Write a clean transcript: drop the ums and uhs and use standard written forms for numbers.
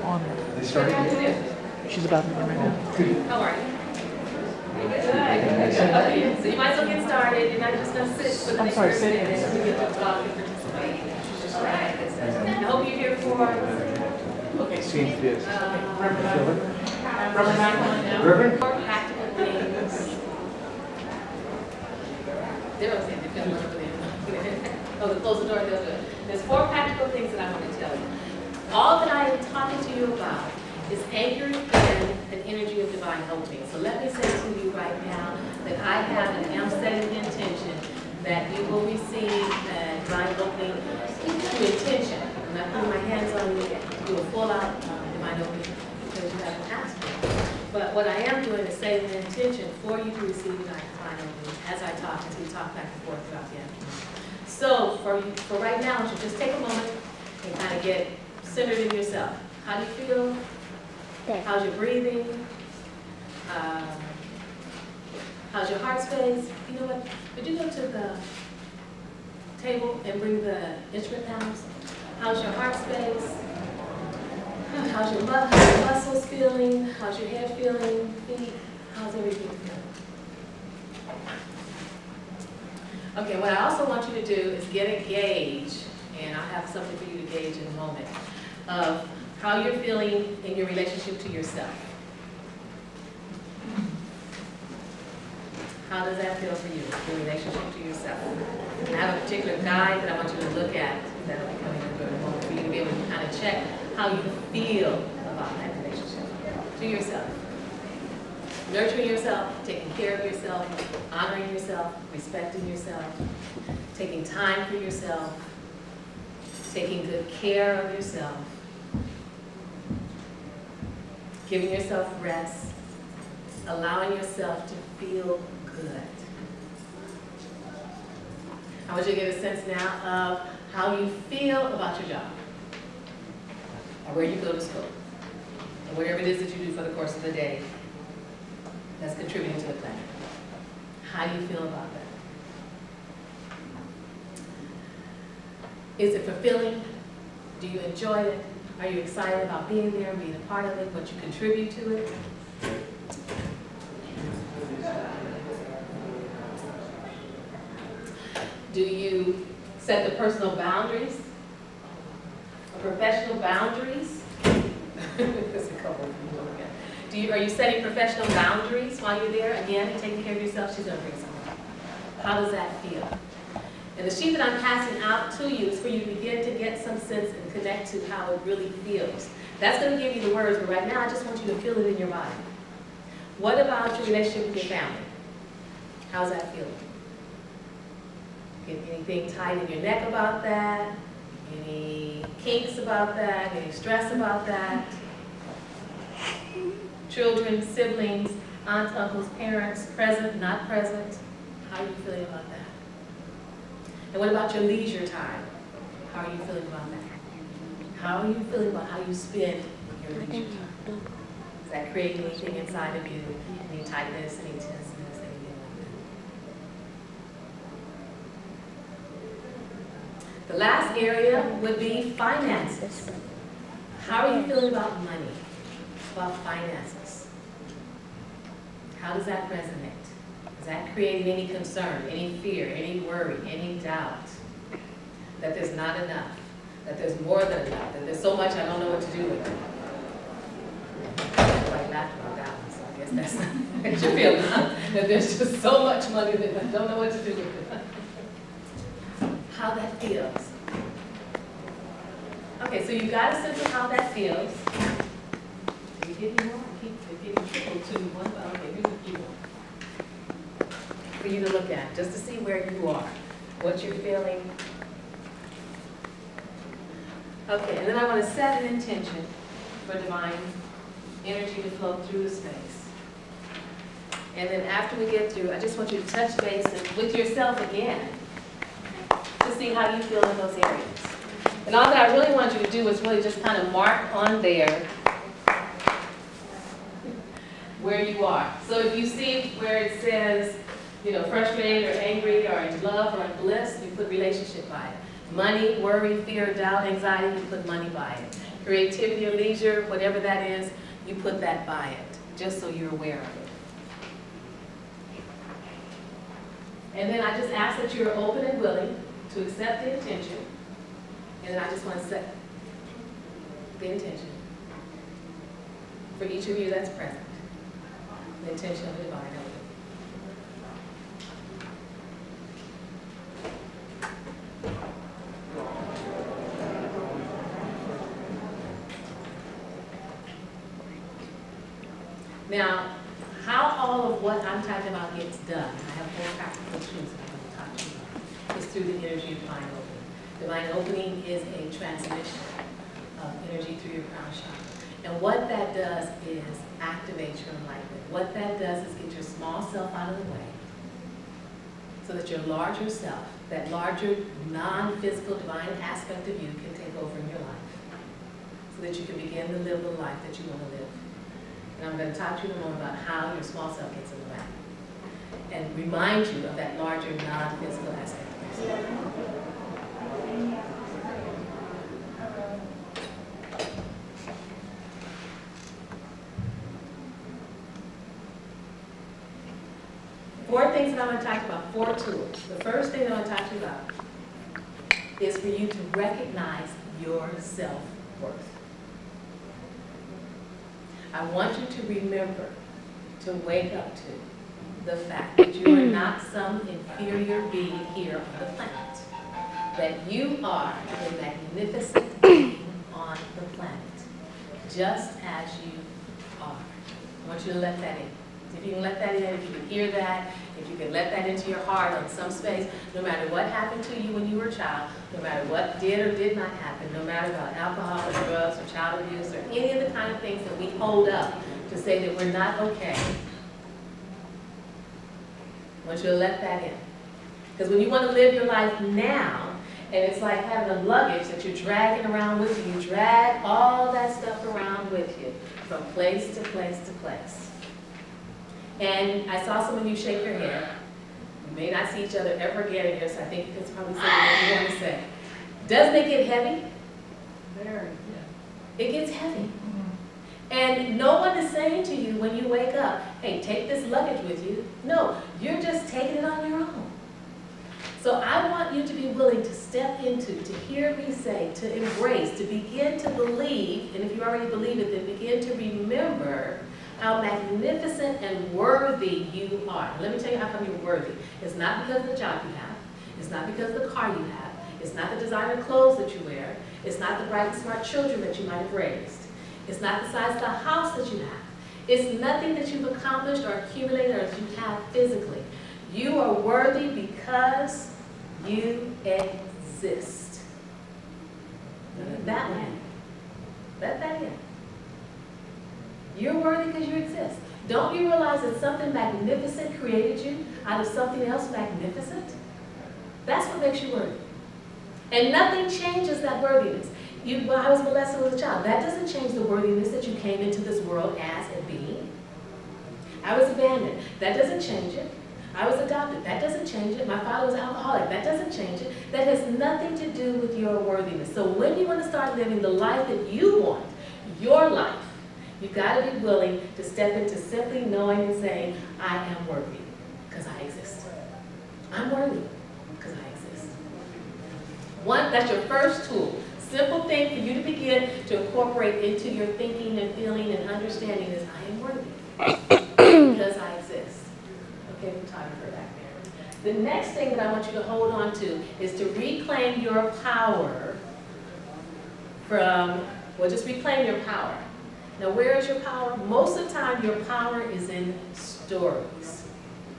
on. They started yet? She's about to begin right now. How are you? Good. So you might as well get started. You're not just going to sit for the next 30 minutes. You get to talk and participate. All right. I hope you're here for. Okay. Seems to be. Reverend? Four practical things. They're okay. They've got one over there. Oh, close the door. They'll do it. There's four practical things that I want to tell you. All that I am talking to you about is anchored in an energy of divine helping. So let me say to you right now that I have and am setting the intention that you will receive a divine opening through intention. I'm not putting my hands on you to do a full-out divine opening because you haven't asked for it. But what I am doing is setting the intention for you to receive divine opening as I talk, as we talk back and forth throughout the afternoon. So for right now, you should just take a moment and kind of get centered in yourself. How do you feel? How's your breathing? How's your heart space? You know what? Would you go to the table and bring the instrument down? How's your heart space? How's your muscles feeling? How's your head feeling? Feet? How's everything feeling? Okay, what I also want you to do is get a gauge, and I'll have something for you to gauge in a moment, of how you're feeling in your relationship to yourself. How does that feel for you, your relationship to yourself? I have a particular guide that I want you to look at that will be coming in a moment for you to be able to kind of check how you feel about that relationship to yourself. Nurturing yourself, taking care of yourself, honoring yourself, respecting yourself, taking time for yourself, taking good care of yourself, giving yourself rest, allowing yourself to feel good. I want you to get a sense now of how you feel about your job, or where you go to school, or whatever it is that you do for the course of the day that's contributing to the plan. How do you feel about that? Is it fulfilling? Do you enjoy it? Are you excited about being there, being a part of it, what you contribute to it? Do you set the personal boundaries or professional boundaries? There's a couple of people again. Are you setting professional boundaries while you're there? Again, and taking care of yourself. She's going to bring something up. How does that feel? And the sheet that I'm passing out to you is for you to begin to get some sense and connect to how it really feels. That's going to give you the words, but right now I just want you to feel it in your body. What about your relationship with your family? How's that feeling? Get anything tight in your neck about that? Any kinks about that? Any stress about that? Children, siblings, aunts, uncles, parents, present, not present? How are you feeling about that? And what about your leisure time? How are you feeling about that? How are you feeling about how you spend your leisure time? Does that create anything inside of you? Any tightness, any tenseness, anything like that? The last area would be finances. How are you feeling about money? About finances? How does that resonate? Is that creating any concern, any fear, any worry, any doubt that there's not enough, that there's more than enough, that there's so much I don't know what to do with it? Everybody laughed about that one, so I guess that's not what you feel, huh? That there's just so much money that I don't know what to do with it. How that feels. Okay, so you got a sense of how that feels. Are you getting more? They're getting triple to one, but okay, here's a few more for you to look at, just to see where you are, what you're feeling. Okay, and then I want to set an intention for divine energy to flow through the space. And then after we get through, I just want you to touch base with yourself again to see how you feel in those areas. And all that I really want you to do is really just kind of mark on there where you are. So if you see where it says, you know, frustrated or angry or in love or in bliss, you put relationship by it. Money, worry, fear, doubt, anxiety, you put money by it. creativity or leisure, whatever that is, you put that by it, just so you're aware of it. And then I just ask that you're open and willing to accept the intention. And then I just want to set the intention for each of you that's present. The intention of the divine elder. Now, how all of what I'm talking about gets done, I have 4 practical truths that I'm going to talk to you about, is through the energy of divine opening. Divine opening is a transmission of energy through your crown chakra. And what that does is activate your enlightenment. What that does is get your small self out of the way so that your larger self, that larger non-physical divine aspect of you can take over in your life so that you can begin to live the life that you want to live. And I'm going to talk to you in a moment about how your small self gets in the way and remind you of that larger non-physical aspect of yourself. Four things that I want to talk about, 4 tools. The first thing that I want to talk to you about is for you to recognize your self-worth. I want you to remember to wake up to the fact that you are not some inferior being here on the planet. That you are a magnificent being on the planet, just as you are. I want you to let that in. If you can let that in, if you can hear that, if you can let that into your heart on some space, no matter what happened to you when you were a child, no matter what did or did not happen, no matter about alcohol or drugs or child abuse or any of the kind of things that we hold up to say that we're not okay, I want you to let that in. Because when you want to live your life now, and it's like having a luggage that you're dragging around with you, you drag all that stuff around with you from place to place to place. And I saw some of you shake your head. You may not see each other ever again in here, so I think you can probably say what you want to say. Doesn't it get heavy? Very. It gets heavy. And no one is saying to you when you wake up, hey, take this luggage with you. No, you're just taking it on your own. So I want you to be willing to step into, to hear me say, to embrace, to begin to believe, and if you already believe it, then begin to remember how magnificent and worthy you are. Let me tell you how come you're worthy. It's not because of the job you have. It's not because of the car you have. It's not the designer clothes that you wear. It's not the bright and smart children that you might have raised. It's not the size of the house that you have. It's nothing that you've accomplished or accumulated or that you have physically. You are worthy because you exist. Let that one in. Let that in. You're worthy because you exist. Don't you realize that something magnificent created you out of something else magnificent? That's what makes you worthy. And nothing changes that worthiness. I was molested as a child. That doesn't change the worthiness that you came into this world as a being. I was abandoned. That doesn't change it. I was adopted. That doesn't change it. My father was an alcoholic. That doesn't change it. That has nothing to do with your worthiness. So when you want to start living the life that you want, your life, you've got to be willing to step into simply knowing and saying, I am worthy because I exist. I'm worthy because I exist. That's your first tool. Simple thing for you to begin to incorporate into your thinking and feeling and understanding is, I am worthy because I exist. Okay, photographer back there. The next thing that I want you to hold on to is to reclaim your power from, well, just reclaim your power. Now, where is your power? Most of the time, your power is in stories.